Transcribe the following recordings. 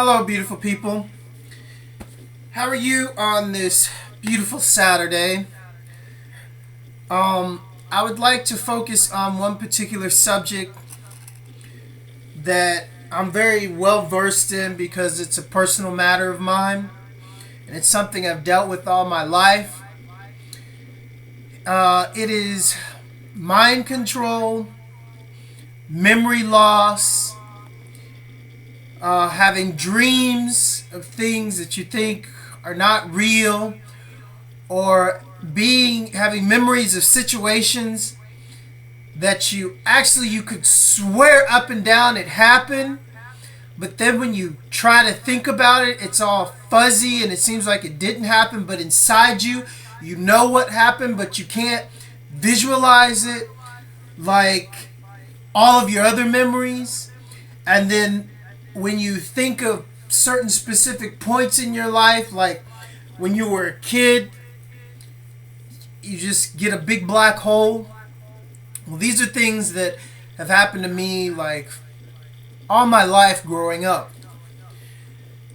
Hello, beautiful people. How are you on this beautiful Saturday? I would like to focus on one particular subject that I'm very well versed in because it's a personal matter of mine and it's something I've dealt with all my life. It is mind control, memory loss, having dreams of things that you think are not real, or being having memories of situations that you could swear up and down it happened, but then when you try to think about it, it's all fuzzy and it seems like it didn't happen, but inside you, you know what happened, but you can't visualize it like all of your other memories. And then when you think of certain specific points in your life, like when you were a kid, you just get a big black hole. Well, these are things that have happened to me like all my life growing up.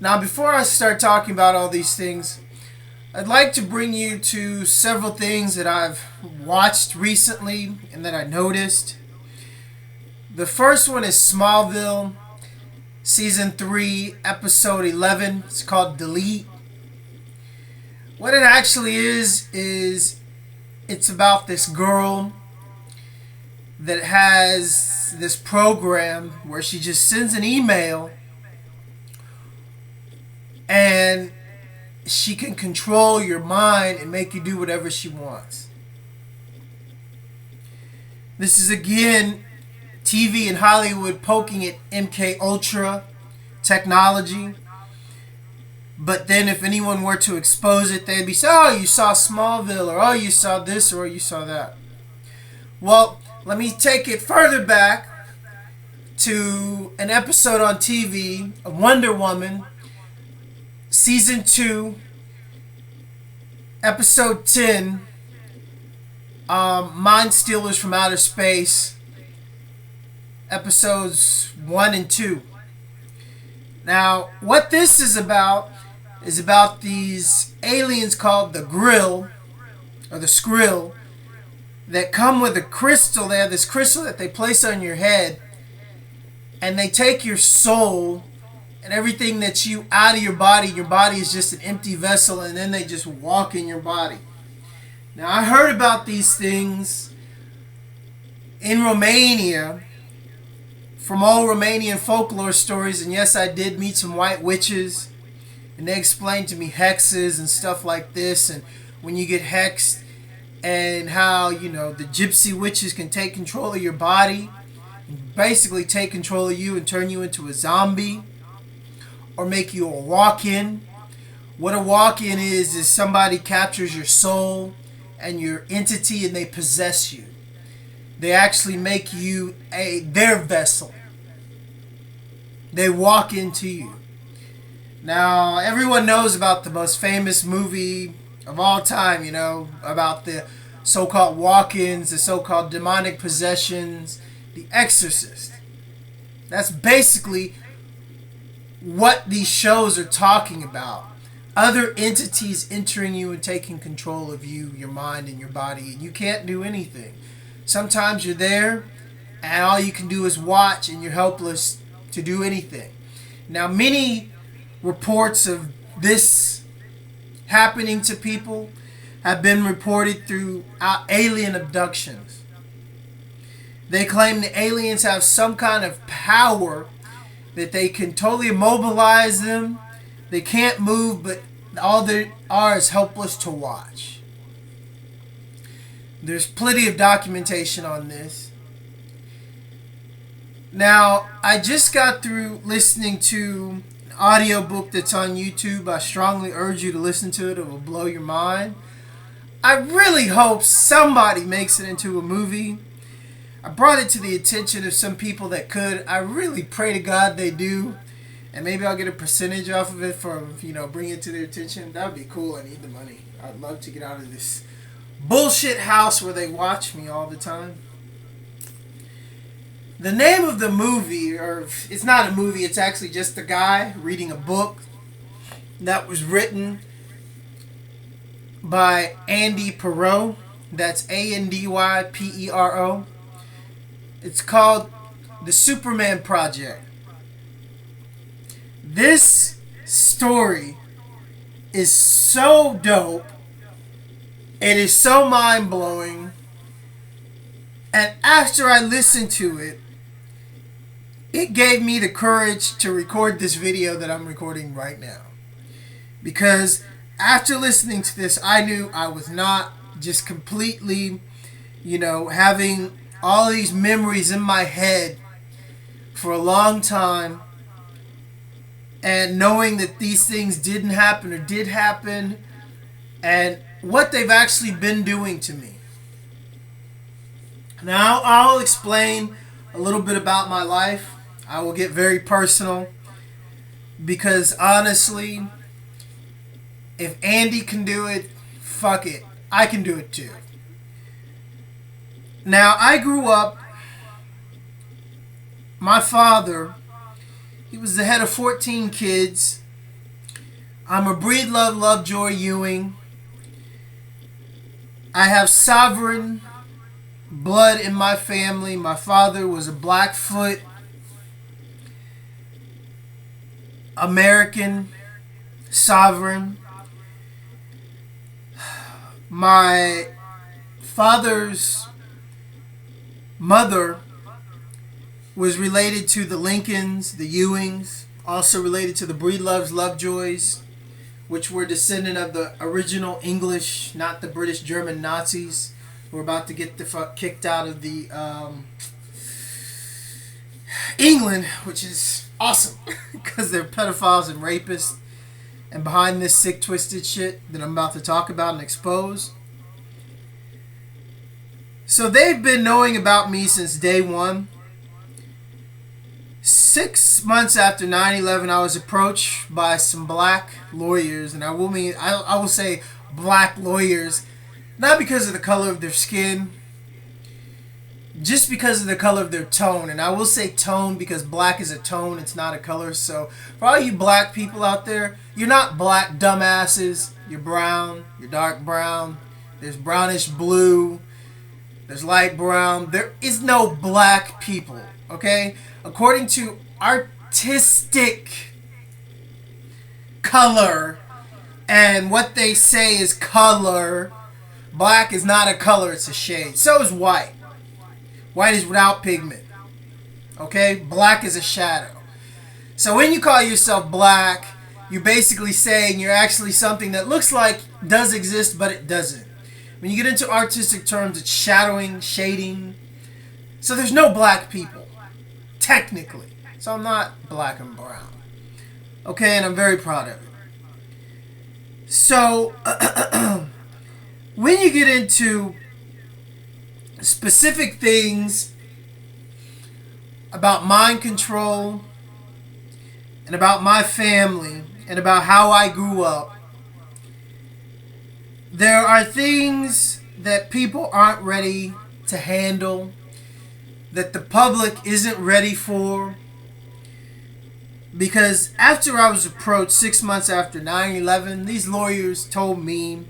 Now, before I start talking about all these things, I'd like to bring you to several things that I've watched recently and that I noticed. The first one is Smallville, Season 3, Episode 11. It's called Delete. What it actually is it's about this girl that has this program where she just sends an email and she can control your mind and make you do whatever she wants. This is again TV and Hollywood poking at MK Ultra technology. But then if anyone were to expose it, they'd be saying, oh, you saw Smallville, or oh, you saw this, or you saw that. Well, let me take it further back to an episode on TV of Wonder Woman, Season 2, Episode 10, Mind Stealers from Outer Space, Episodes 1 and 2. Now, what this is about these aliens called the Grill, or the Skrill, that come with a crystal. They have this crystal that they place on your head, and they take your soul and everything that's you out of your body. Your body is just an empty vessel, and then they just walk in your body. Now, I heard about these things in Romania from old Romanian folklore stories, and yes, I did meet some white witches, and they explained to me hexes and stuff like this, and when you get hexed, and how, the gypsy witches can take control of your body, and basically take control of you and turn you into a zombie, or make you a walk-in. What a walk-in is somebody captures your soul and your entity and they possess you. They actually make you their vessel. They walk into you. Now, everyone knows about the most famous movie of all time, about the so-called walk-ins, the so-called demonic possessions, The Exorcist. That's basically what these shows are talking about. Other entities entering you and taking control of you, your mind, and your body, and you can't do anything. Sometimes you're there, and all you can do is watch, and you're helpless to do anything. Now, many reports of this happening to people have been reported through alien abductions. They claim the aliens have some kind of power that they can totally immobilize them. They can't move, but all they are is helpless to watch. There's plenty of documentation on this. Now, I just got through listening to an audiobook that's on YouTube. I strongly urge you to listen to it. It will blow your mind. I really hope somebody makes it into a movie. I brought it to the attention of some people that could. I really pray to God they do. And maybe I'll get a percentage off of it for, bring it to their attention. That would be cool. I need the money. I'd love to get out of this bullshit house where they watch me all the time. The name of the movie, or it's not a movie, it's actually just a guy reading a book that was written by Andy Perot. That's ANDYPERO. It's called The Superman Project. This story is so dope. It is so mind blowing. And after I listened to it, it gave me the courage to record this video that I'm recording right now. Because after listening to this, I knew I was not just completely, having all these memories in my head for a long time, and knowing that these things didn't happen or did happen, and what they've actually been doing to me. Now, I'll explain a little bit about my life. I will get very personal, because honestly, if Andy can do it, fuck it, I can do it too. Now, I grew up, my father, he was the head of 14 kids. I'm a Breedlove Lovejoy Ewing. I have sovereign blood in my family. My father was a Blackfoot American sovereign. My father's mother was related to the Lincolns, the Ewings, also related to the Breedloves Lovejoys, which were descendant of the original English, not the British German Nazis, who were about to get the fuck kicked out of the England, which is awesome because they're pedophiles and rapists and behind this sick, twisted shit that I'm about to talk about and expose. So they've been knowing about me since day one. 6 months after 9/11, I was approached by some black lawyers, and I will say black lawyers, not because of the color of their skin, just because of the color of their tone. And I will say tone because black is a tone, it's not a color. So for all you black people out there, you're not black dumbasses. You're brown, you're dark brown, there's brownish blue, there's light brown. There is no black people, okay? According to artistic color and what they say is color, black is not a color, it's a shade. So is white. White is without pigment, okay? Black is a shadow. So when you call yourself black, you're basically saying you're actually something that looks like does exist, but it doesn't. When you get into artistic terms, it's shadowing, shading. So there's no black people, technically. So I'm not black and brown. Okay, and I'm very proud of it. So, when you get into specific things about mind control and about my family and about how I grew up, there are things that people aren't ready to handle, that the public isn't ready for. Because after I was approached 6 months after 9/11, these lawyers told me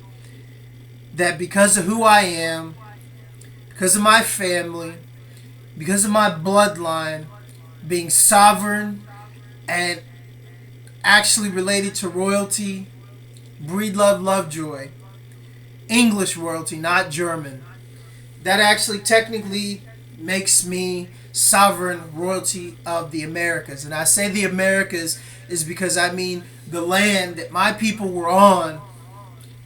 that because of who I am, because of my family, because of my bloodline being sovereign and actually related to royalty, Breedlove Lovejoy, English royalty, not German, that actually technically makes me sovereign royalty of the Americas. And I say the Americas is because I mean the land that my people were on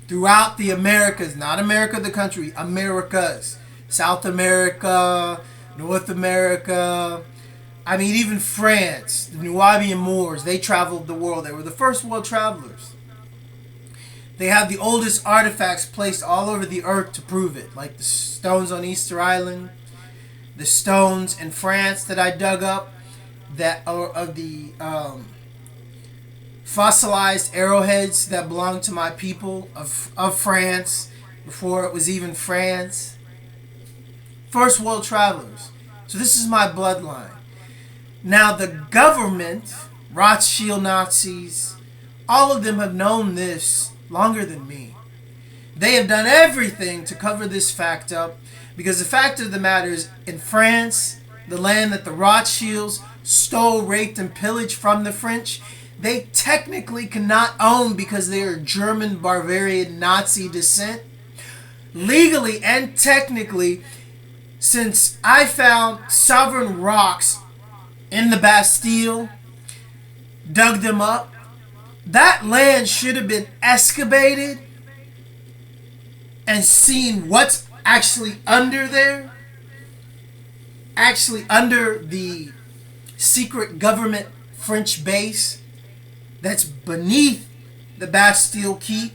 throughout the Americas, not America the country, Americas. South America, North America, I mean even France, the Nubian Moors, they traveled the world. They were the first world travelers. They have the oldest artifacts placed all over the earth to prove it, like the stones on Easter Island, the stones in France that I dug up that are of the fossilized arrowheads that belong to my people of France before it was even France. First world travelers. So this is my bloodline. Now the government, Rothschild Nazis, all of them have known this longer than me. They have done everything to cover this fact up, because the fact of the matter is, in France, the land that the Rothschilds stole, raped, and pillaged from the French, they technically cannot own because they are German, Bavarian, Nazi descent. Legally and technically, since I found sovereign rocks in the Bastille, dug them up, that land should have been excavated and seen what's actually under there, actually under the secret government French base that's beneath the Bastille Keep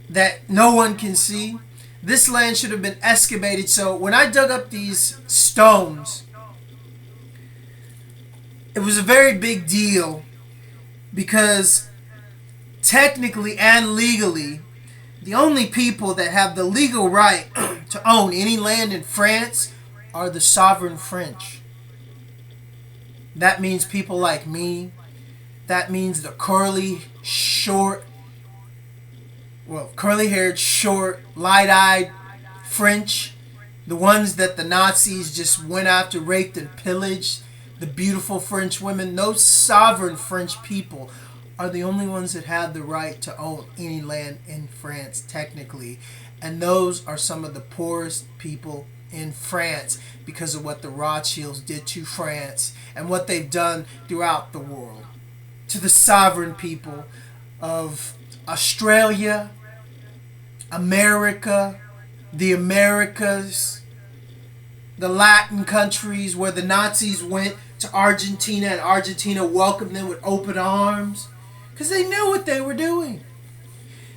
that no one can see. This land should have been excavated. So when I dug up these stones, it was a very big deal, because technically and legally, the only people that have the legal right to own any land in France are the sovereign French. That means people like me. That means the curly-haired, short, light-eyed French. The ones that the Nazis just went after, raped, and pillaged. The beautiful French women. Those sovereign French people are the only ones that have the right to own any land in France, technically. And those are some of the poorest people in France because of what the Rothschilds did to France and what they've done throughout the world. To the sovereign people of Australia, America, the Americas, the Latin countries where the Nazis went to Argentina, and Argentina welcomed them with open arms because they knew what they were doing.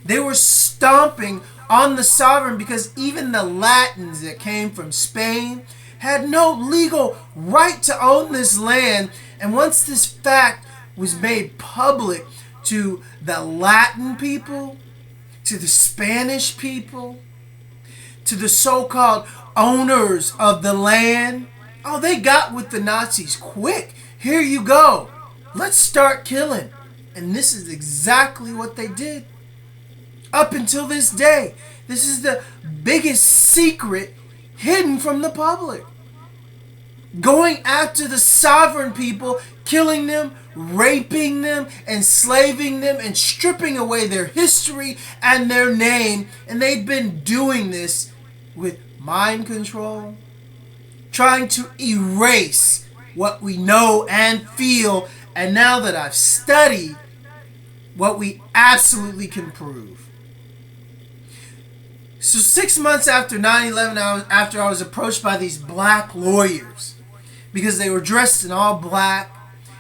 They were stomping on the sovereign, because even the Latins that came from Spain had no legal right to own this land. And once this fact was made public to the Latin people, to the Spanish people, to the so-called owners of the land, oh, they got with the Nazis quick. Here you go. Let's start killing. And this is exactly what they did. Up until this day. This is the biggest secret hidden from the public. Going after the sovereign people, killing them, raping them, enslaving them, and stripping away their history and their name. And they've been doing this with mind control, trying to erase what we know and feel. And now that I've studied, what we absolutely can prove. So 6 months after 9/11, after I was approached by these black lawyers, because they were dressed in all black,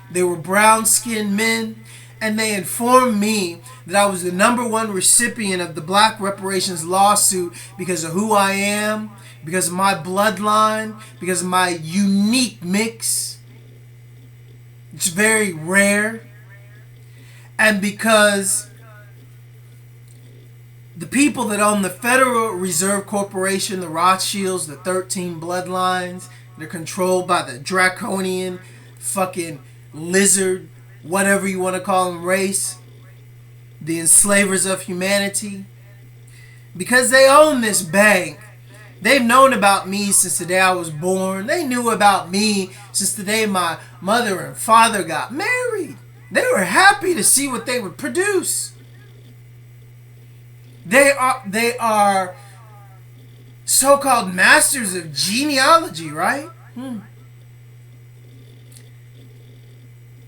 they were brown-skinned men, and they informed me that I was the #1 recipient of the black reparations lawsuit because of who I am, because of my bloodline, because of my unique mix. It's very rare. And because the people that own the Federal Reserve Corporation, the Rothschilds, the 13 bloodlines, they're controlled by the draconian fucking lizard, whatever you want to call them, race, the enslavers of humanity. Because they own this bank, they've known about me since the day I was born. They knew about me since the day my mother and father got married. They were happy to see what they would produce. They are so-called masters of genealogy, right?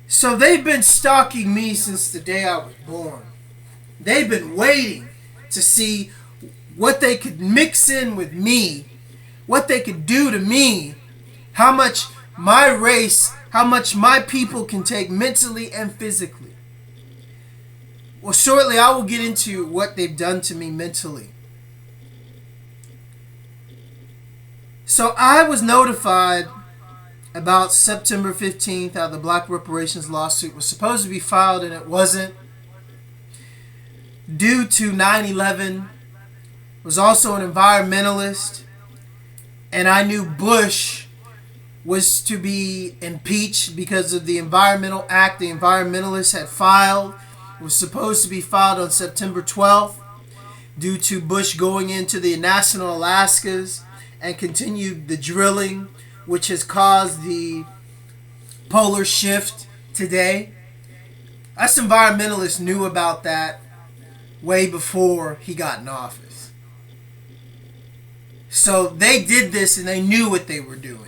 So they've been stalking me since the day I was born. They've been waiting to see what they could mix in with me, what they could do to me, how much my race, how much my people can take mentally and physically. Well, shortly I will get into what they've done to me mentally. So I was notified about September 15th how the black reparations lawsuit was supposed to be filed, and it wasn't. Due to 9/11, was also an environmentalist, and I knew Bush was to be impeached because of the Environmental Act the environmentalists had filed. It was supposed to be filed on September 12th due to Bush going into the National Alaskas and continued the drilling, which has caused the polar shift today. Us environmentalists knew about that way before he got in office. So they did this and they knew what they were doing.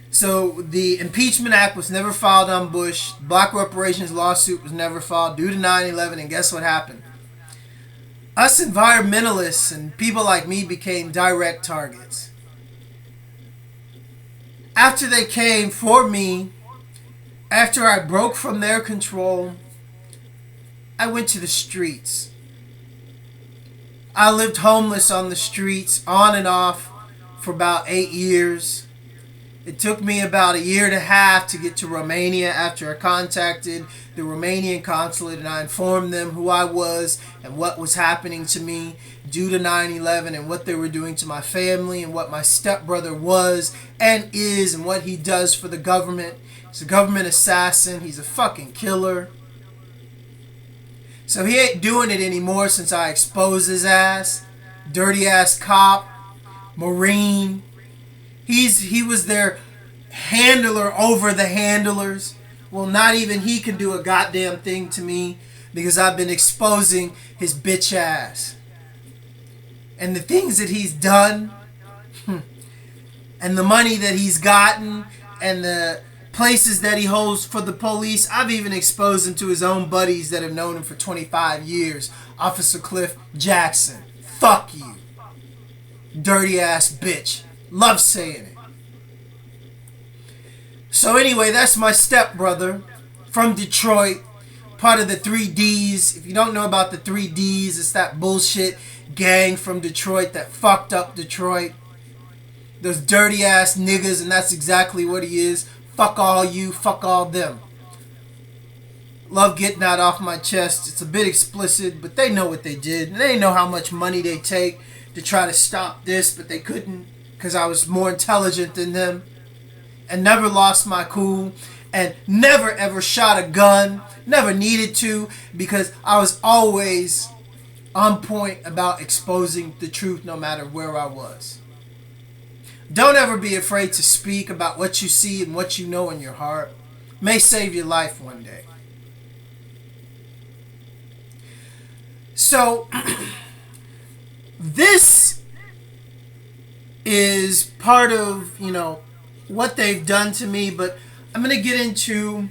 So the Impeachment Act was never filed on Bush. Black reparations lawsuit was never filed due to 9/11. And guess what happened? Us environmentalists and people like me became direct targets. After they came for me, after I broke from their control, I went to the streets. I lived homeless on the streets, on and off, for about 8 years. It took me about a year and a half to get to Romania after I contacted the Romanian consulate and I informed them who I was and what was happening to me due to 9/11 and what they were doing to my family and what my stepbrother was and is and what he does for the government. He's a government assassin. He's a fucking killer. So he ain't doing it anymore since I exposed his ass. Dirty ass cop. Marine. He was their handler over the handlers. Well, not even he can do a goddamn thing to me because I've been exposing his bitch ass. And the things that he's done and the money that he's gotten and the places that he holds for the police. I've even exposed him to his own buddies that have known him for 25 years. Officer Cliff Jackson. Fuck you. Dirty ass bitch. Love saying it. So anyway, that's my stepbrother from Detroit. Part of the 3Ds. If you don't know about the 3Ds, it's that bullshit gang from Detroit that fucked up Detroit. Those dirty ass niggas, and that's exactly what he is. Fuck all you, fuck all them. Love getting that off my chest. It's a bit explicit, but they know what they did. And they know how much money they take to try to stop this, but they couldn't because I was more intelligent than them. And never lost my cool. And never ever shot a gun. Never needed to because I was always on point about exposing the truth no matter where I was. Don't ever be afraid to speak about what you see and what you know in your heart. May save your life one day. So, this is part of, what they've done to me, but I'm going to get into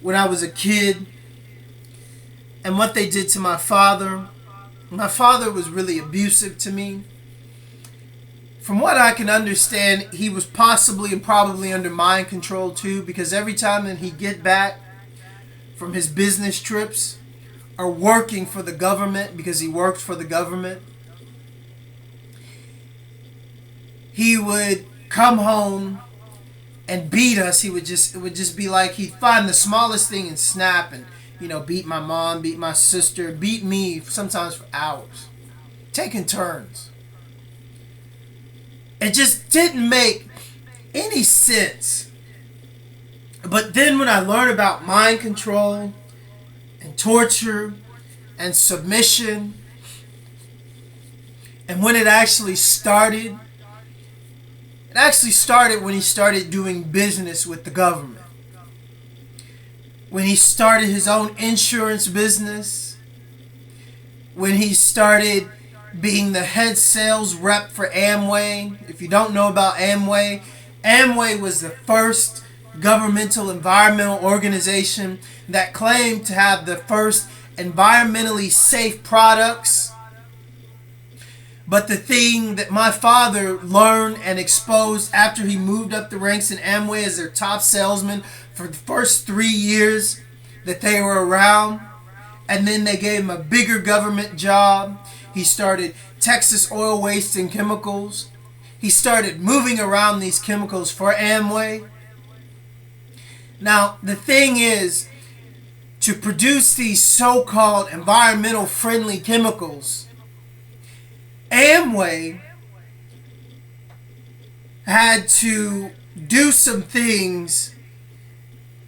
when I was a kid and what they did to my father. My father was really abusive to me. From what I can understand, he was possibly and probably under mind control too, because every time that he'd get back from his business trips or working for the government, because he worked for the government, he would come home and beat us. It would just be like he'd find the smallest thing and snap and, beat my mom, beat my sister, beat me sometimes for hours, taking turns. It just didn't make any sense. But then when I learned about mind control and torture and submission and when it actually started when he started doing business with the government. When he started his own insurance business. When he started being the head sales rep for Amway. If you don't know about Amway, Amway was the first governmental environmental organization that claimed to have the first environmentally safe products. But the thing that my father learned and exposed after he moved up the ranks in Amway as their top salesman for the first 3 years that they were around, and then they gave him a bigger government job. He started Texas Oil Waste and Chemicals. He started moving around these chemicals for Amway. Now, the thing is, to produce these so-called environmental friendly chemicals, Amway had to do some things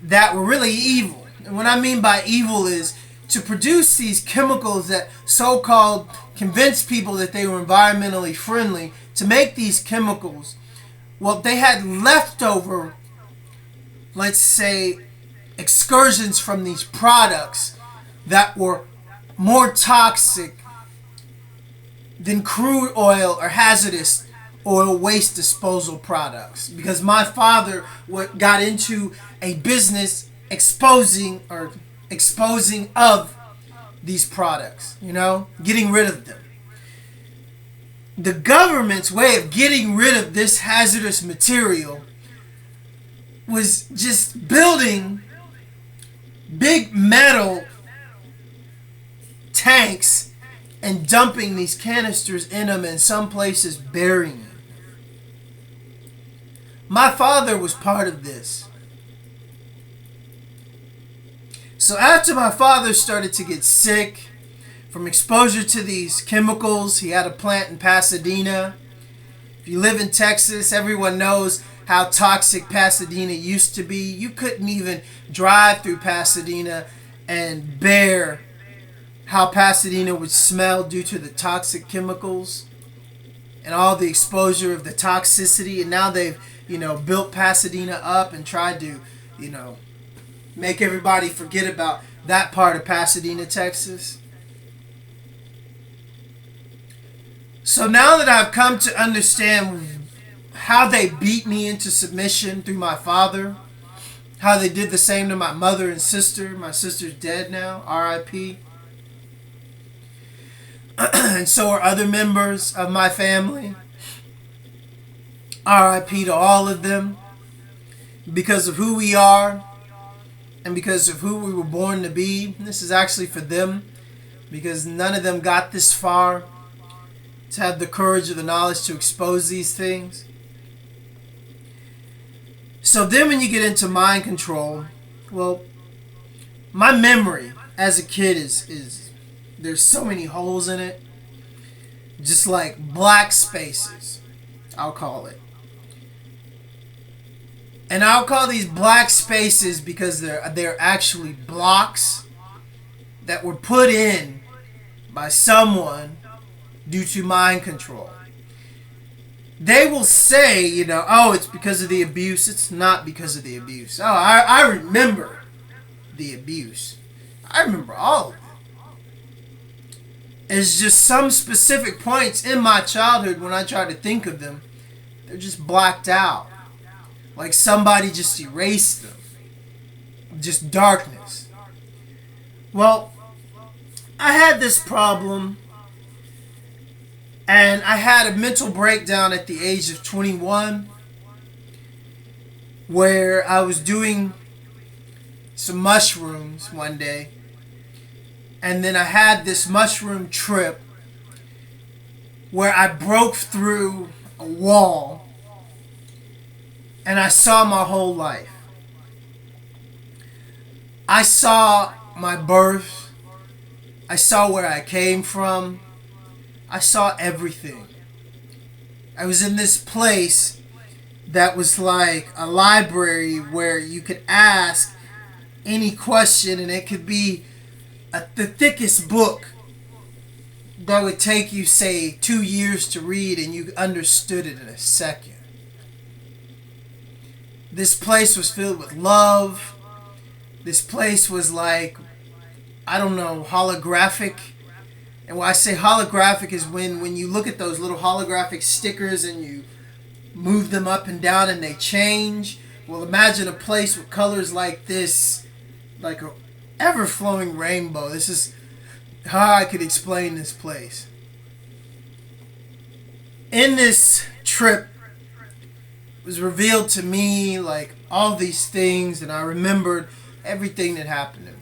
that were really evil. And what I mean by evil is to produce these chemicals that so-called convinced people that they were environmentally friendly. To make these chemicals, well, they had leftover, let's say, excursions from these products that were more toxic than crude oil or hazardous oil waste disposal products. Because my father got into a business exposing of these products, getting rid of them. The government's way of getting rid of this hazardous material was just building big metal tanks and dumping these canisters in them, and some places burying them. My father was part of this. So after my father started to get sick from exposure to these chemicals, he had a plant in Pasadena. If you live in Texas, everyone knows how toxic Pasadena used to be. You couldn't even drive through Pasadena and bear how Pasadena would smell due to the toxic chemicals and all the exposure of the toxicity. And now they've, built Pasadena up and tried to, make everybody forget about that part of Pasadena, Texas. So now that I've come to understand how they beat me into submission through my father, how they did the same to my mother and sister. My sister's dead now, R.I.P. And so are other members of my family. R.I.P. to all of them. Because of who we are and because of who we were born to be. This is actually for them, because none of them got this far to have the courage or the knowledge to expose these things. So then when you get into mind control, well, my memory as a kid is there's so many holes in it. Just like black spaces, I'll call it. And I'll call these black spaces because they're actually blocks that were put in by someone due to mind control. They will say, it's because of the abuse. It's not because of the abuse. Oh, I remember the abuse. I remember all of it. It's just some specific points in my childhood when I try to think of them, they're just blacked out. Like somebody just erased them. Just darkness. Well, I had this problem, and I had a mental breakdown at the age of 21 where I was doing some mushrooms one day. And then I had this mushroom trip where I broke through a wall and I saw my whole life. I saw my birth. I saw where I came from. I saw everything. I was in this place that was like a library where you could ask any question and it could be the thickest book that would take you, say, 2 years to read, and you understood it in a second. This place was filled with love. This place was like, holographic. And when I say holographic is when you look at those little holographic stickers and you move them up and down and they change. Well, imagine a place with colors like this, like a ever-flowing rainbow. This is how I could explain this place. In this trip, it was revealed to me like all these things, and I remembered everything that happened to me.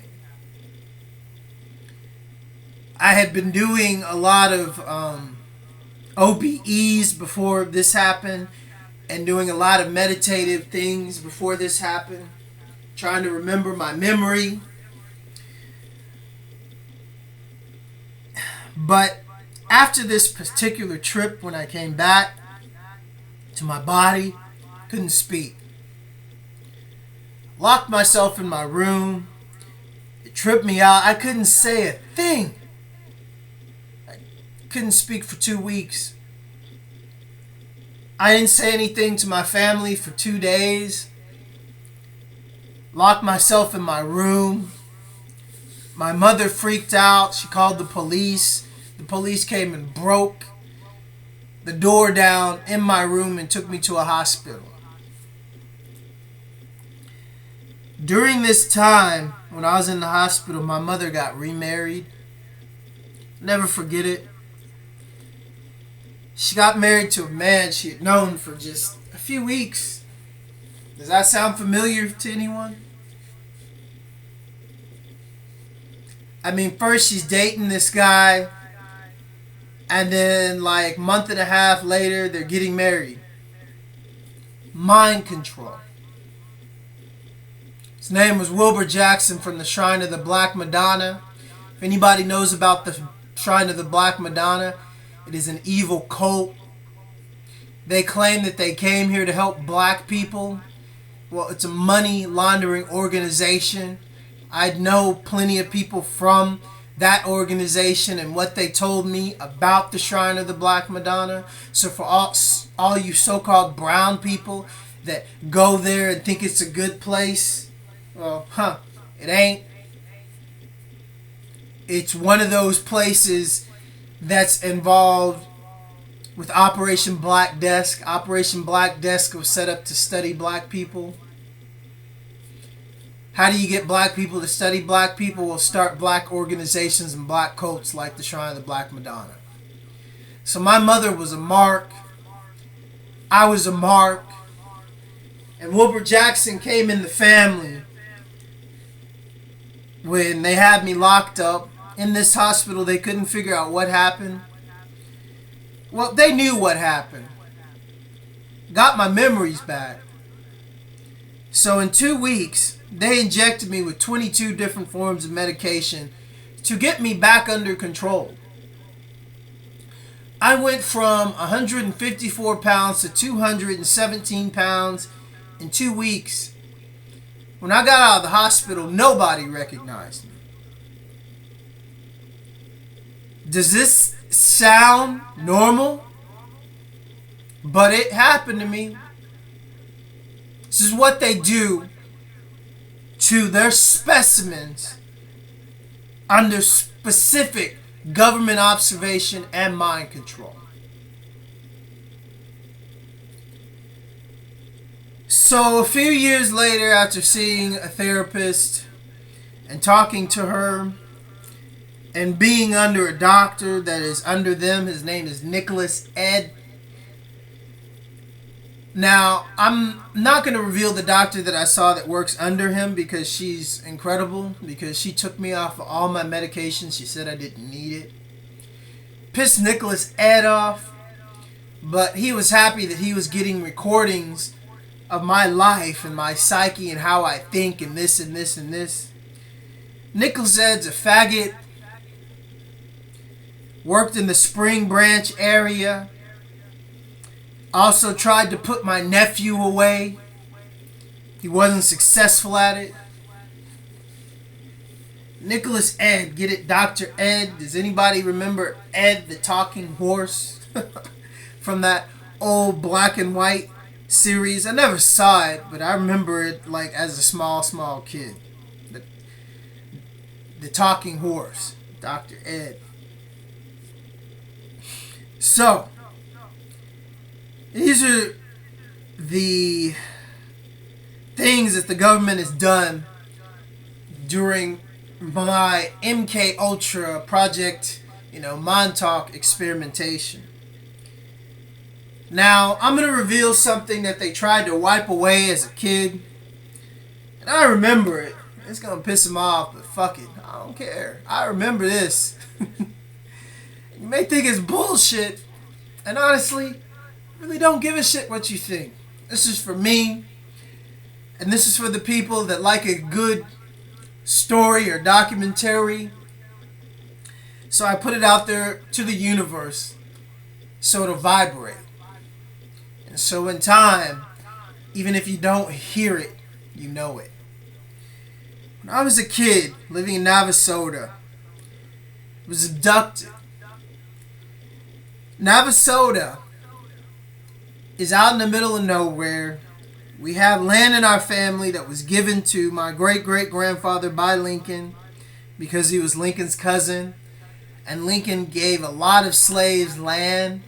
I had been doing a lot of OBEs before this happened, and doing a lot of meditative things before this happened, trying to remember my memory. But after this particular trip, when I came back to my body, Couldn't speak. Locked myself in my room. It tripped me out. I couldn't say a thing. I couldn't speak for 2 weeks. I didn't say anything to my family for 2 days. Locked myself in my room. My mother freaked out. She called the police. The police came and broke the door down in my room and took me to a hospital. During this time, when I was in the hospital, my mother got remarried. Never forget it. She got married to a man she had known for just a few weeks. Does that sound familiar to anyone? I mean, first she's dating this guy, and then like a month and a half later, they're getting married. Mind control. His name was Wilbur Jackson from the Shrine of the Black Madonna. If anybody knows about the Shrine of the Black Madonna, it is an evil cult. They claim that they came here to help black people. Well, it's a money laundering organization. I know plenty of people from that organization and what they told me about the Shrine of the Black Madonna. So for all you so-called brown people that go there and think it's a good place, well, it ain't. It's one of those places that's involved with Operation Black Desk. Operation Black Desk was set up to study black people. How do you get black people to study black people? Well, start black organizations and black cults like the Shrine of the Black Madonna. So my mother was a mark. I was a mark. And Wilbur Jackson came in the family when they had me locked up in this hospital. They couldn't figure out what happened. Well, they knew what happened. Got my memories back. So in 2 weeks, they injected me with 22 different forms of medication to get me back under control. I went from 154 pounds to 217 pounds in 2 weeks. When I got out of the hospital, nobody recognized me. Does this sound normal? But it happened to me. This is what they do to their specimens under specific government observation and mind control. So a few years later, after seeing a therapist and talking to her and being under a doctor that is under them, his name is Nicholas Ed. Now, I'm not going to reveal the doctor that I saw that works under him because she's incredible, because she took me off of all my medications. She said I didn't need it. Pissed Nicholas Ed off, but he was happy that he was getting recordings of my life and my psyche and how I think and this and this and this. Nicholas Ed's a faggot. Worked in the Spring Branch area. Also tried to put my nephew away. He wasn't successful at it. Nicholas Ed, get it? Dr. Ed. Does anybody remember Ed the Talking Horse? From that old black and white series. I never saw it, but I remember it like as a small kid. The Talking Horse. Dr. Ed. So, these are the things that the government has done during my MK Ultra project, Montauk experimentation. Now, I'm going to reveal something that they tried to wipe away as a kid. And I remember it. It's going to piss them off, but fuck it. I don't care. I remember this. You may think it's bullshit. And honestly, really don't give a shit what you think. This is for me. And this is for the people that like a good story or documentary. So I put it out there to the universe so it'll vibrate. And so in time, Even if you don't hear it, you know it. When I was a kid living in Navasota, I was abducted. Navasota is out in the middle of nowhere. We have land in our family that was given to my great-great-grandfather by Lincoln because he was Lincoln's cousin. And Lincoln gave a lot of slaves land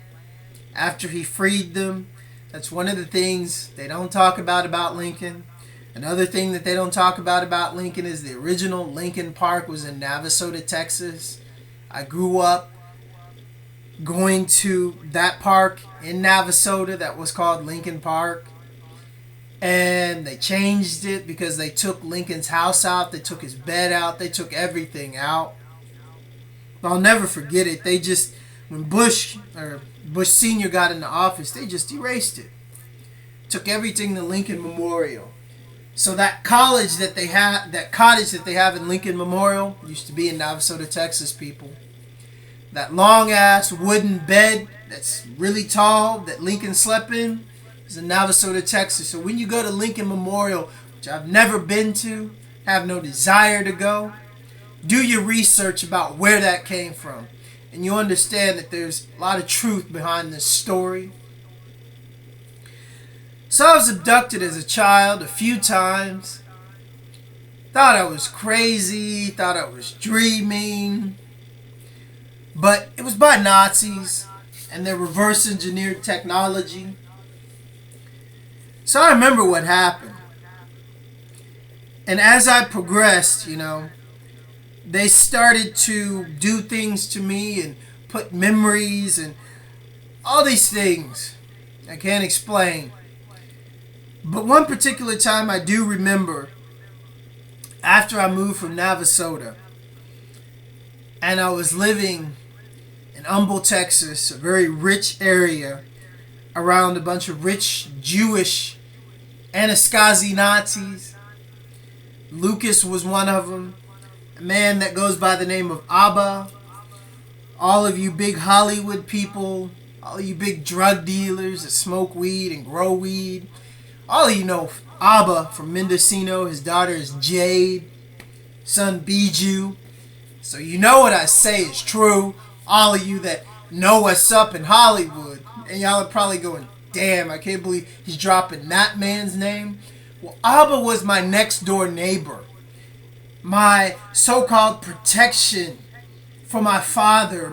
after he freed them. That's one of the things they don't talk about Lincoln. Another thing that they don't talk about Lincoln is the original Lincoln Park was in Navasota, Texas. I grew up going to that park in Navasota that was called Lincoln Park. And they changed it because they took Lincoln's house out. They took his bed out. They took everything out. I'll never forget it. They just, when Bush Sr. got into office, they just erased it. Took everything to Lincoln Memorial. So that college that they have, that cottage that they have in Lincoln Memorial, used to be in Navasota, Texas, people. That long-ass wooden bed that's really tall that Lincoln slept in is in Navasota, Texas. So when you go to Lincoln Memorial, which I've never been to, have no desire to go, do your research about where that came from. And you understand that there's a lot of truth behind this story. So I was abducted as a child a few times. Thought I was crazy. Thought I was dreaming. But it was by Nazis and their reverse engineered technology. So I remember what happened. And as I progressed, they started to do things to me and put memories and all these things I can't explain. But one particular time I do remember, after I moved from Navasota, and I was living in Humble, Texas, a very rich area around a bunch of rich Jewish Anasazi Nazis. Lucas was one of them. A man that goes by the name of Abba. All of you big Hollywood people, all of you big drug dealers that smoke weed and grow weed, all of you know Abba from Mendocino. His daughter is Jade, son Bijou. So you know what I say is true. All of you that know what's up in Hollywood, and y'all are probably going, damn, I can't believe he's dropping that man's name. Well, Abba was my next door neighbor. My so-called protection for my father,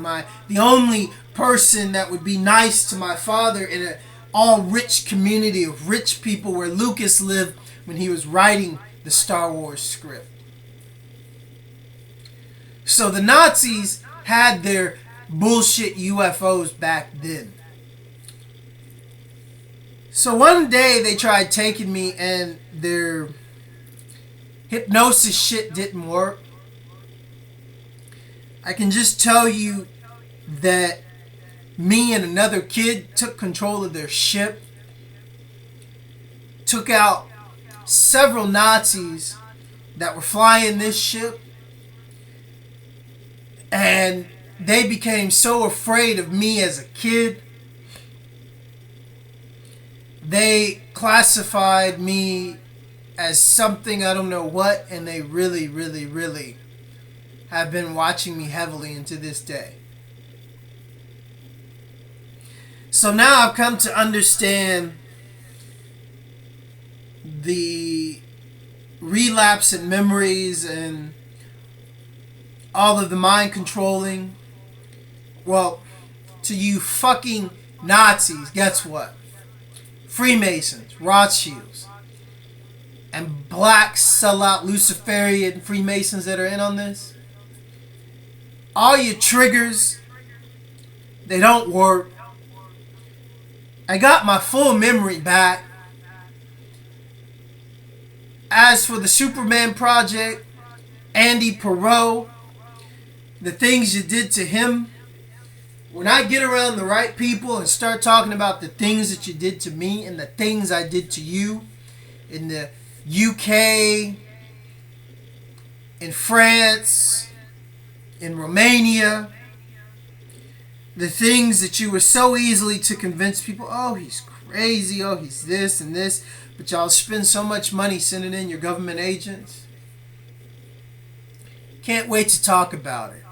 the only person that would be nice to my father in an all-rich community of rich people where Lucas lived when he was writing the Star Wars script. So the Nazis had their bullshit UFOs back then. So one day they tried taking me and their hypnosis shit didn't work. I can just tell you that me and another kid took control of their ship, took out several Nazis that were flying this ship, and they became so afraid of me as a kid, they classified me as something I don't know what, and they really, really, really have been watching me heavily into this day. So now I've come to understand the relapse in memories and all of the mind controlling. Well, to you fucking Nazis, guess what? Freemasons, Rothschilds, and black sellout Luciferian Freemasons that are in on this. All your triggers, they don't work. I got my full memory back. As for the Superman Project, Andy Perot, the things you did to him, when I get around the right people and start talking about the things that you did to me and the things I did to you in the UK, in France, in Romania, the things that you were so easily to convince people, oh, he's crazy. Oh, he's this and this. But y'all spend so much money sending in your government agents. Can't wait to talk about it.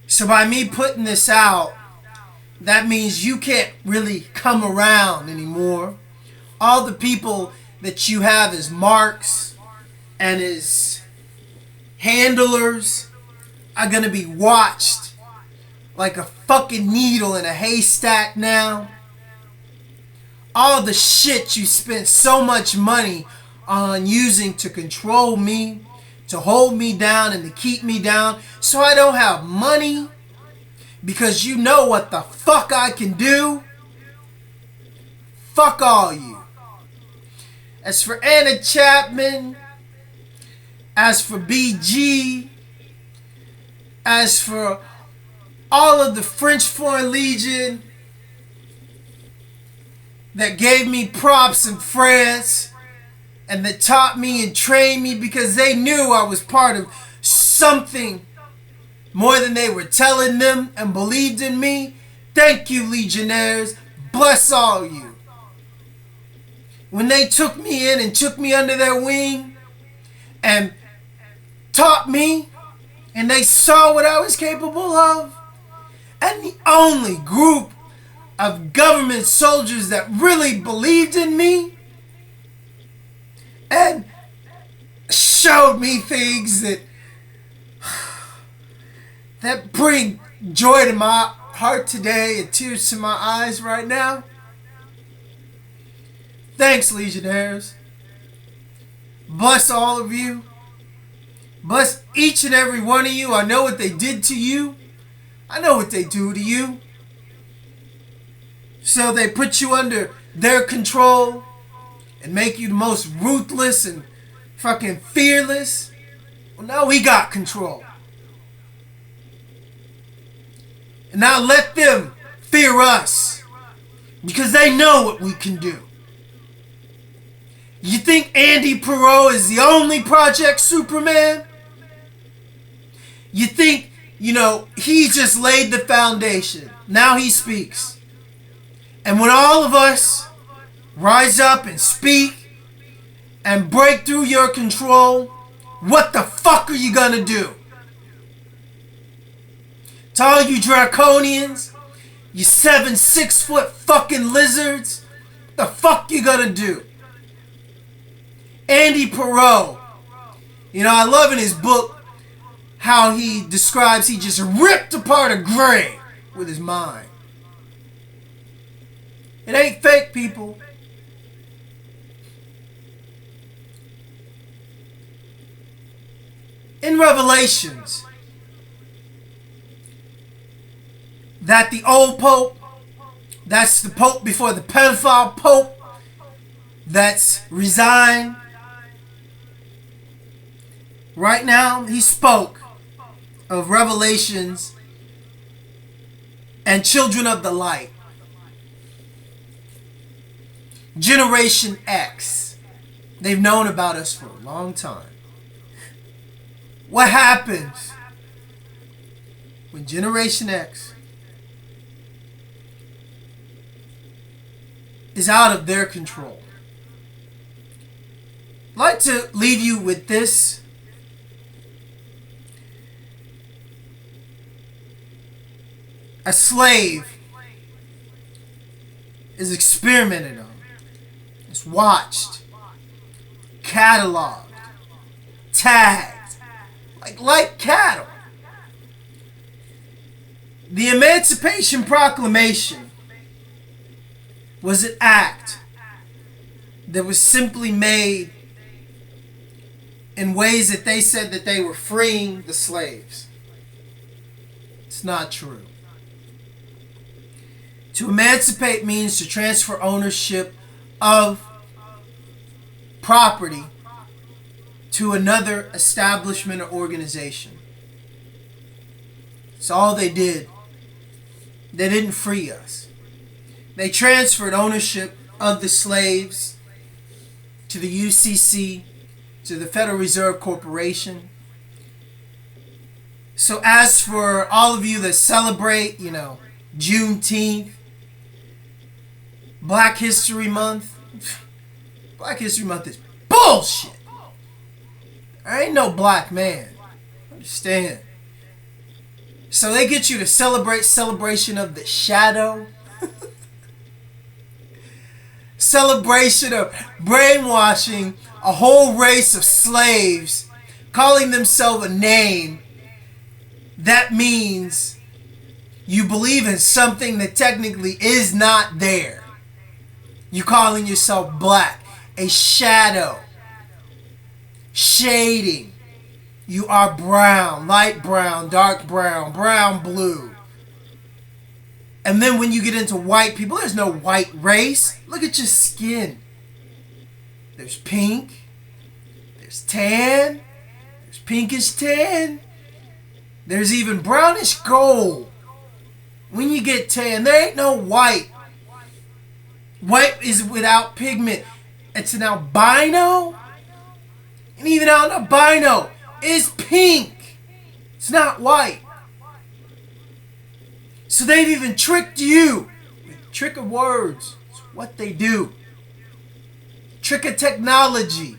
So by me putting this out, that means you can't really come around anymore. All the people that you have as marks and as handlers are going to be watched like a fucking needle in a haystack now. All the shit you spent so much money on using to control me, to hold me down and to keep me down so I don't have money because you know what the fuck I can do. Fuck all you. As for Anna Chapman, as for BG, as for all of the French Foreign Legion that gave me props in France and that taught me and trained me because they knew I was part of something more than they were telling them and believed in me. Thank you, Legionnaires. Bless all you. When they took me in and took me under their wing and taught me and they saw what I was capable of, and the only group of government soldiers that really believed in me and showed me things that bring joy to my heart today and tears to my eyes right now. Thanks, Legionnaires. Bless all of you. Bless each and every one of you. I know what they did to you. I know what they do to you. So they put you under their control and make you the most ruthless and fucking fearless. Well, now we got control. And now let them fear us because they know what we can do. You think Andy Perot is the only Project Superman? You think, he just laid the foundation. Now he speaks. And when all of us rise up and speak and break through your control, what the fuck are you gonna do? To all you draconians, you 6-foot fucking lizards, what the fuck you gonna do? Andy Perot, I love in his book how he describes he just ripped apart a grave with his mind. It ain't fake, people. In Revelations, that the old Pope, that's the Pope before the pedophile Pope that's resigned. Right now, he spoke of Revelations and Children of the Light. Generation X. They've known about us for a long time. What happens when Generation X is out of their control? I'd like to leave you with this. A slave is experimented on. It's watched, cataloged, tagged, like cattle. The Emancipation Proclamation was an act that was simply made in ways that they said that they were freeing the slaves. It's not true. To emancipate means to transfer ownership of property to another establishment or organization. That's all they did. They didn't free us. They transferred ownership of the slaves to the UCC, to the Federal Reserve Corporation. So as for all of you that celebrate, Juneteenth, Black History Month. Black History Month is bullshit. I ain't no black man. Understand? So they get you to celebrate celebration of the shadow. Celebration of brainwashing a whole race of slaves, calling themselves a name that means you believe in something that technically is not there. You calling yourself black, a shadow, shading. You are brown, light brown, dark brown, brown blue. And then when you get into white people, there's no white race. Look at your skin. There's pink. There's tan. There's pinkish tan. There's even brownish gold. When you get tan, there ain't no white. White is without pigment. It's an albino. And even an albino is pink. It's not white. So they've even tricked you with trick of words. It's what they do. Trick of technology.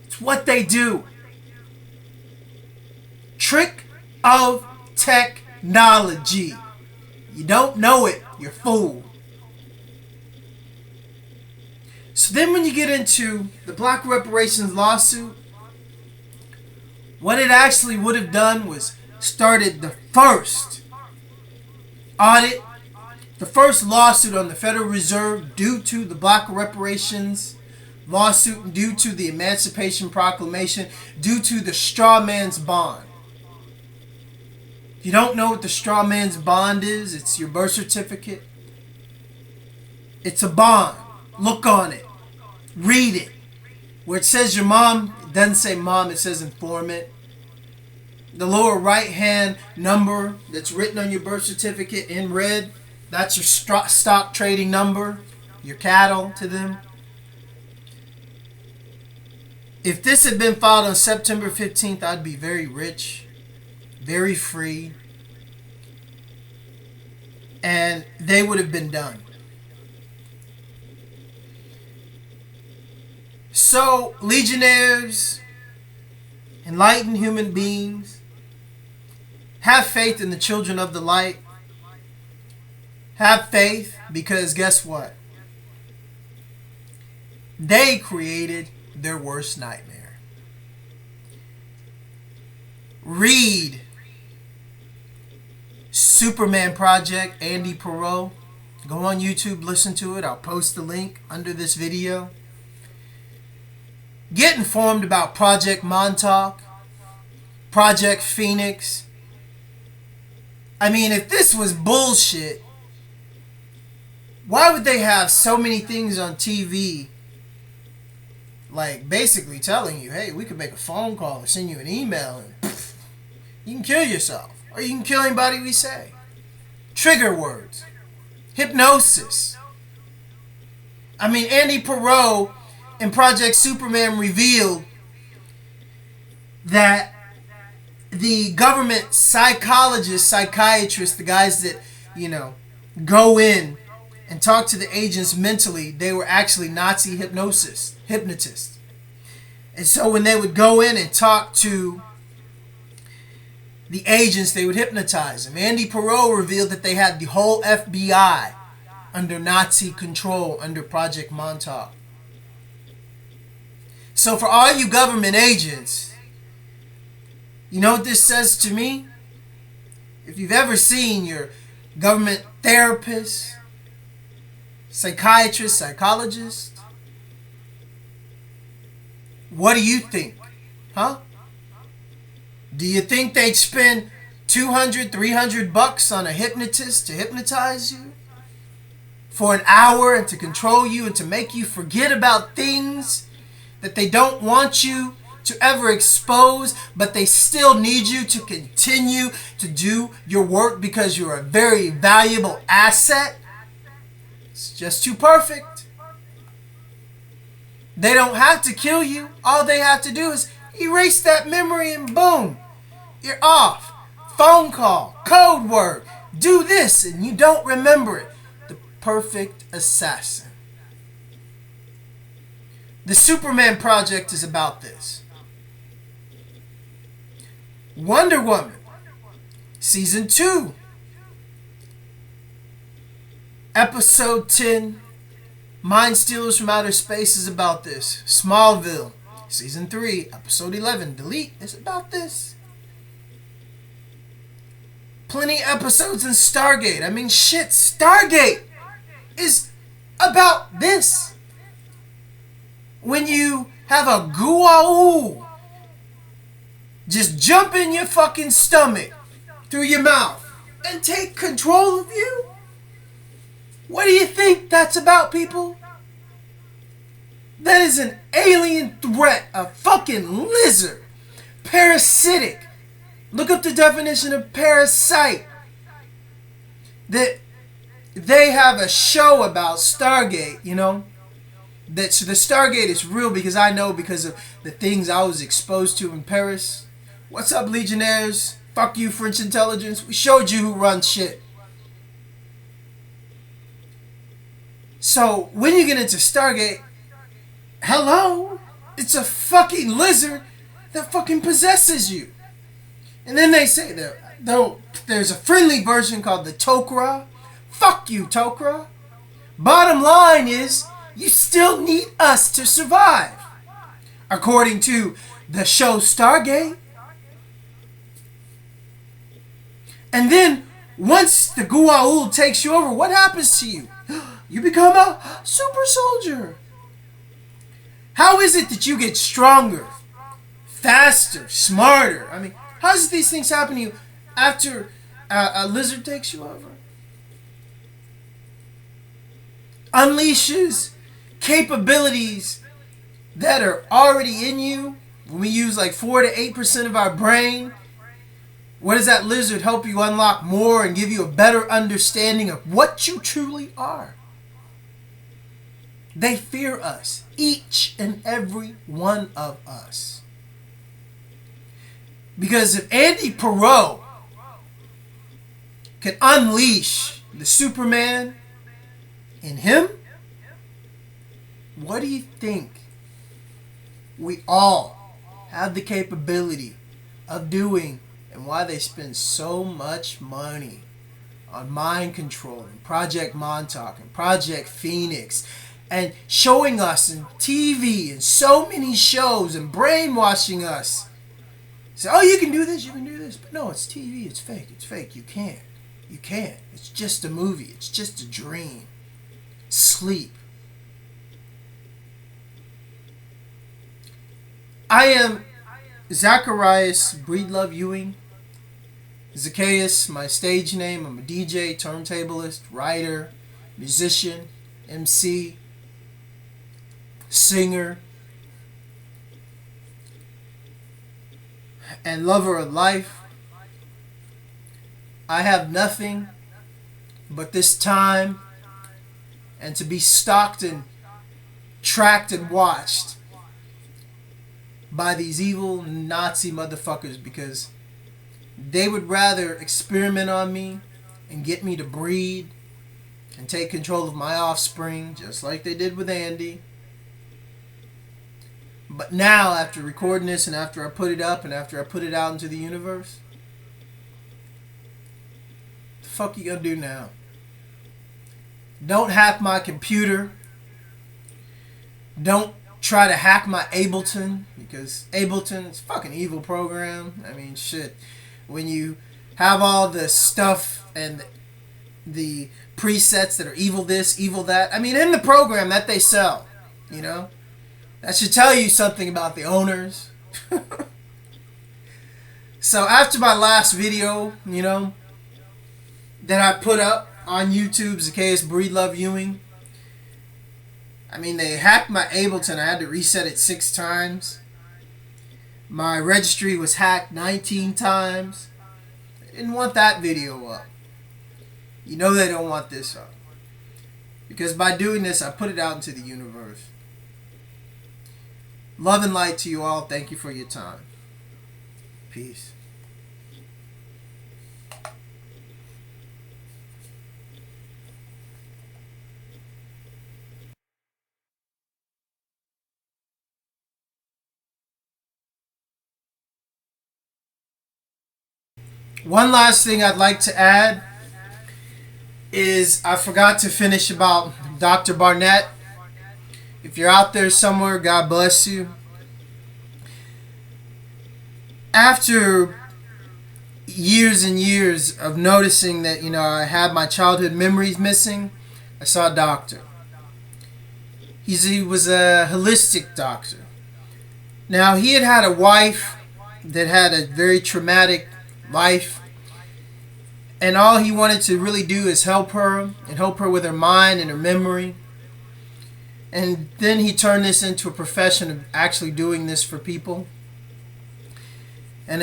It's what they do. Trick of technology. You don't know it, you're fooled. So then when you get into the Black Reparations lawsuit, what it actually would have done was started the first audit, the first lawsuit on the Federal Reserve due to the Black Reparations lawsuit, due to the Emancipation Proclamation, due to the straw man's bond. If you don't know what the straw man's bond is, it's your birth certificate. It's a bond. Look on it. Read it. Where it says your mom, it doesn't say mom, it says informant. The lower right hand number that's written on your birth certificate in red, that's your stock trading number, your cattle to them. If this had been filed on September 15th, I'd be very rich, very free, and they would have been done. So, legionnaires, enlightened human beings, have faith in the children of the light. Have faith because guess what? They created their worst nightmare. Read Superman Project, Andy Perot. Go on YouTube, listen to it. I'll post the link under this video. Get informed about Project Montauk, Project Phoenix. I mean, if this was bullshit, why would they have so many things on TV, like basically telling you, hey, we could make a phone call or send you an email and pff, you can kill yourself, or you can kill anybody we say. Trigger words. Hypnosis. I mean, Andy Perot in Project Superman revealed that the government psychologists, psychiatrists, the guys that, go in and talk to the agents mentally, they were actually Nazi hypnotists. And so when they would go in and talk to the agents, they would hypnotize them. Andy Perot revealed that they had the whole FBI under Nazi control, under Project Montauk. So for all you government agents, you know what this says to me? If you've ever seen your government therapist, psychiatrist, psychologist, what do you think? Huh? Do you think they'd spend $200, $300 on a hypnotist to hypnotize you for an hour and to control you and to make you forget about things that they don't want you to ever expose, but they still need you to continue to do your work because you're a very valuable asset? It's just too perfect. They don't have to kill you. All they have to do is erase that memory and boom, you're off. Phone call, code word, do this, and you don't remember it. The perfect assassin. The Superman Project is about this. Wonder Woman, Season 2, Episode 10, Mind Stealers from Outer Space is about this. Smallville, Season 3, Episode 11, Delete, is about this. Plenty episodes in Stargate. I mean, shit, Stargate is about this. When you have a guau just jump in your fucking stomach through your mouth and take control of you? What do you think that's about, people? That is an alien threat, a fucking lizard. Parasitic. Look up the definition of parasite. That they have a show about Stargate, you know? That so the Stargate is real because I know because of the things I was exposed to in Paris. What's up, Legionnaires? Fuck you, French intelligence. We showed you who runs shit. So, when you get into Stargate, hello? It's a fucking lizard that fucking possesses you. And then they say that though there's a friendly version called the Tok'ra. Fuck you, Tok'ra. Bottom line is, you still need us to survive. According to the show Stargate. And then, once the Gua'uld takes you over, what happens to you? You become a super soldier. How is it that you get stronger, faster, smarter? I mean, how does these things happen to you after a lizard takes you over? Unleashes capabilities that are already in you. When we use like 4 to 8% of our brain, what does that lizard help you unlock more and give you a better understanding of what you truly are? They fear us, each and every one of us. Because if Andy Perot can unleash the Superman in him, what do you think we all have the capability of doing, and why they spend so much money on mind control and Project Montauk and Project Phoenix and showing us in TV and so many shows and brainwashing us? Say, oh, you can do this, you can do this. But no, it's TV, it's fake, you can't. You can't. It's just a movie, it's just a dream. Sleep. I am Zacharias Breedlove Ewing. Zakaos, my stage name. I'm a DJ, turntablist, writer, musician, MC, singer, and lover of life. I have nothing but this time and to be stalked and tracked and watched by these evil Nazi motherfuckers, because they would rather experiment on me and get me to breed and take control of my offspring, just like they did with Andy. But now, after recording this and after I put it up and after I put it out into the universe, what the fuck you gonna do now? Don't hack my computer. Don't try to hack my Ableton, because Ableton is a fucking evil program. I mean, shit. When you have all the stuff and the presets that are evil this, evil that. I mean, in the program that they sell, you know? That should tell you something about the owners. So after my last video, you know, that I put up on YouTube, Zakaos Breedlove Ewing, I mean, they hacked my Ableton. I had to reset it 6 times. My registry was hacked 19 times. They didn't want that video up. You know they don't want this up. Because by doing this, I put it out into the universe. Love and light to you all. Thank you for your time. Peace. One last thing I'd like to add is I forgot to finish about Dr. Barnett. If you're out there somewhere, God bless you. After years and years of noticing that, I had my childhood memories missing, I saw a doctor. He was a holistic doctor. Now, he had a wife that had a very traumatic life, and all he wanted to really do is help her and help her with her mind and her memory. And then he turned this into a profession of actually doing this for people. And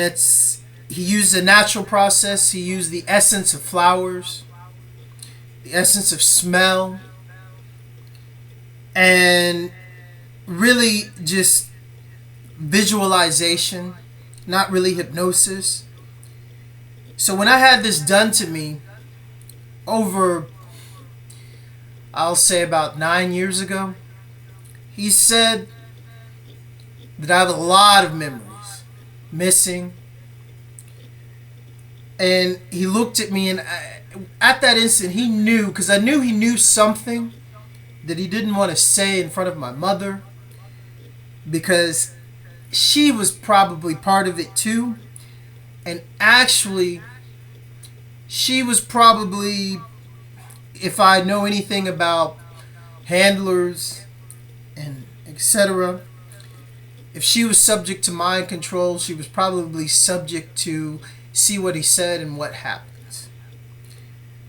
he used a natural process. He used the essence of flowers, the essence of smell, and really just visualization, not really hypnosis. So when I had this done to me over, I'll say about 9 years ago, he said that I have a lot of memories missing. And he looked at me, and at that instant he knew, because I knew he knew something that he didn't want to say in front of my mother, because she was probably part of it too. And actually, she was probably, if I know anything about handlers and etc., if she was subject to mind control, she was probably subject to see what he said and what happens.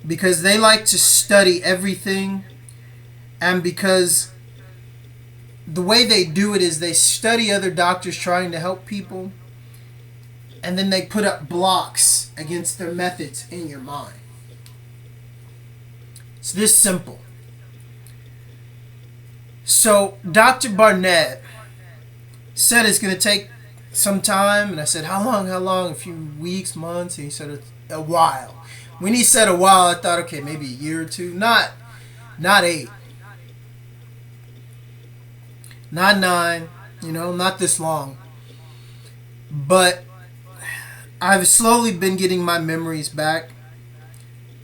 Because they like to study everything, and because the way they do it is they study other doctors trying to help people, and then they put up blocks against their methods in your mind. It's this simple. So Dr. Barnett said it's going to take some time, and I said, how long? A few weeks, months? And he said, a while. When he said a while, I thought, okay, maybe a year or two. Not 8. Not 9. Not this long. But I've slowly been getting my memories back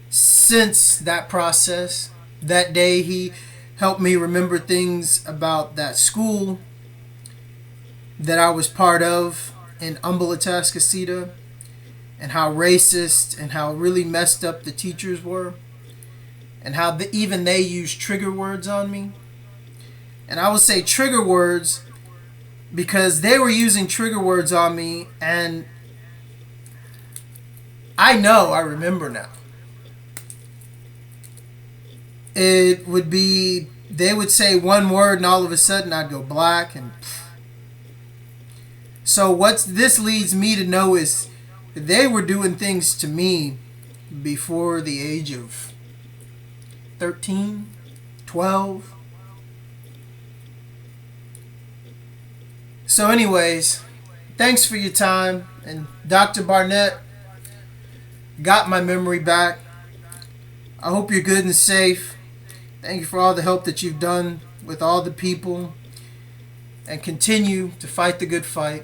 since that process. That day he helped me remember things about that school that I was part of in Atascocita, and how racist and how really messed up the teachers were, and how even they used trigger words on me. And I would say trigger words because they were using trigger words on me, and I remember now. It would be, they would say one word and all of a sudden I'd go black. And so what this leads me to know is they were doing things to me before the age of 13, 12. So anyways, thanks for your time. And Dr. Barnett got my memory back. I hope you're good and safe. Thank you for all the help that you've done with all the people. And continue to fight the good fight.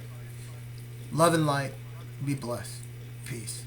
Love and light. Be blessed. Peace.